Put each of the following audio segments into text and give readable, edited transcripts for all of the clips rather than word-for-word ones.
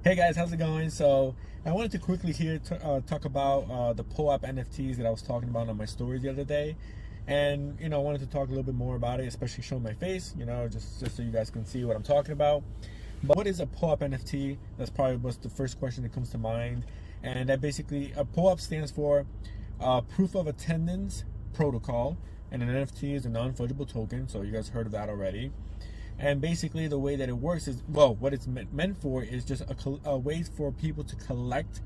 Hey guys, how's it going? So I wanted to quickly here talk about the POAP NFTs that I was talking about on my stories the other day, and I wanted to talk a little bit more about it, especially showing my face, just so you guys can see what I'm talking about. But what is a POAP NFT? That's probably what's the first question that comes to mind, and that basically a POAP stands for Proof of Attendance Protocol, and an NFT is a non-fungible token. So you guys heard of that already. And basically the way that it works is, well, what it's meant for is just a way for people to collect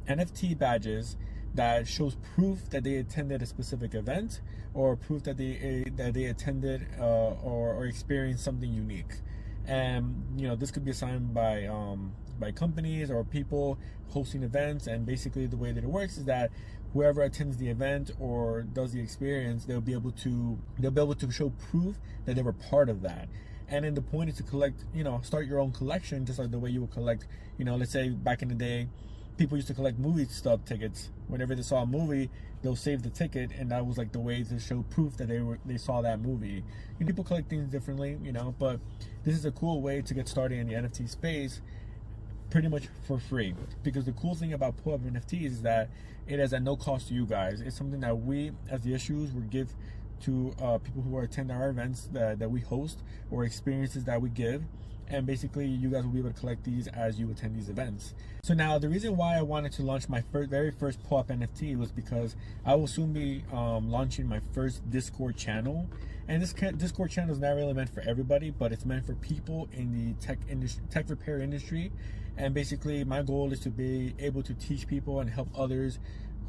NFT badges that shows proof that they attended a specific event, or proof that they attended or experienced something unique. And this could be assigned by companies or people hosting events. And basically the way that it works is that whoever attends the event or does the experience, they'll be able to show proof that they were part of that. And then the point is to collect, start your own collection, just like the way you would collect, let's say back in the day, people used to collect movie stub tickets. Whenever they saw a movie, they'll save the ticket, and that was like the way to show proof that they saw that movie. People collect things differently, but this is a cool way to get started in the NFT space, pretty much for free. Because the cool thing about POAP NFTs is that it is at no cost to you guys. It's something that we, as the issues, will give to people who attend our events that we host, or experiences that we give. And basically you guys will be able to collect these as you attend these events. So now the reason why I wanted to launch my very first POAP NFT was because I will soon be launching my first Discord channel. And this Discord channel is not really meant for everybody, but it's meant for people in the tech repair industry. And basically my goal is to be able to teach people and help others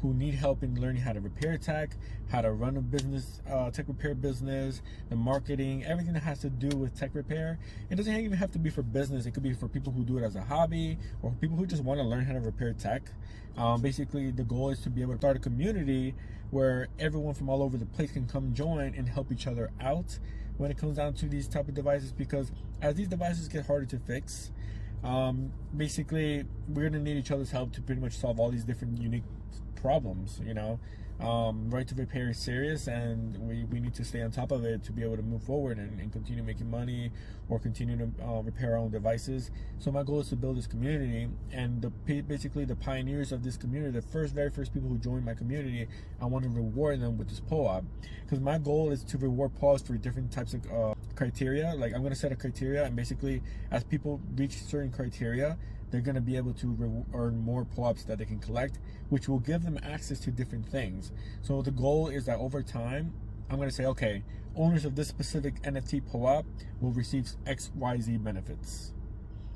who need help in learning how to repair tech, how to run a business, tech repair business, the marketing, everything that has to do with tech repair. It doesn't even have to be for business. It could be for people who do it as a hobby, or people who just want to learn how to repair tech. Basically, the goal is to be able to start a community where everyone from all over the place can come join and help each other out when it comes down to these type of devices. Because as these devices get harder to fix, basically we're gonna need each other's help to pretty much solve all these different unique problems. Right to repair is serious, and we need to stay on top of it to be able to move forward and continue making money, or continue to repair our own devices. So my goal is to build this community, and basically the pioneers of this community, the very first people who join my community, I want to reward them with this POAP, because my goal is to reward POAPs for different types of criteria. Like, I'm going to set a criteria, and basically as people reach certain criteria, they're going to be able to earn more POAPs that they can collect, which will give them access to different things. So the goal is that over time, I'm going to say, okay, owners of this specific NFT POAP will receive XYZ benefits,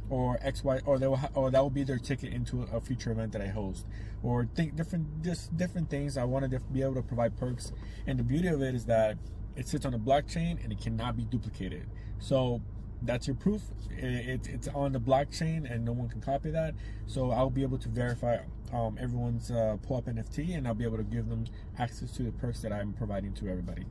or XY, or that will be their ticket into a future event that I host, or different things. I want to be able to provide perks, and the beauty of it is that it sits on a blockchain and it cannot be duplicated. So that's your proof. It's on the blockchain and no one can copy that. So I'll be able to verify everyone's POAP NFT, and I'll be able to give them access to the perks that I'm providing to everybody.